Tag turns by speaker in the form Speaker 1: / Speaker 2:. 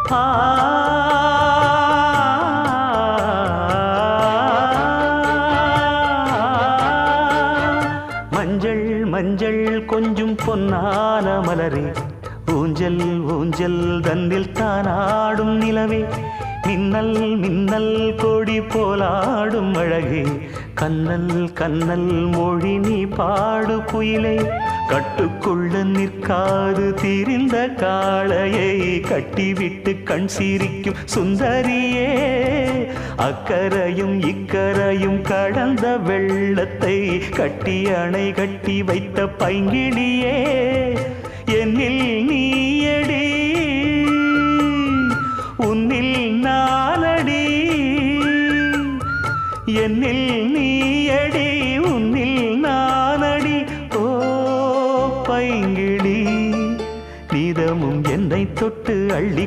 Speaker 1: ஆ மஞ்சள் மஞ்சள் கொஞ்சம் பொன்னான மலரே, ஊஞ்சல் ஊஞ்சல் தன்னில் தானாடும் நிலவே, மின்னல் மின்னல் கொடி போலாடும் அழகே, கண்ணல் கண்ணல் மொழி நீ பாடு குயிலே, கட்டுக்குள்ள நிற்காது திரிந்த காளையை கட்டிவிட்டு கண் சிரிக்கும் சுந்தரியே, அக்கரையும் இக்கரையும் கடந்த வெள்ளத்தை கட்டி அணை கட்டி வைத்த பைங்கிளியே, என்னில் நீயடி உன்னில் நானடி, என்னில் நீயடி உன்னில் நானடி, ஓ பைங்கிளி நீதமும் என்னை தொட்டு அள்ளி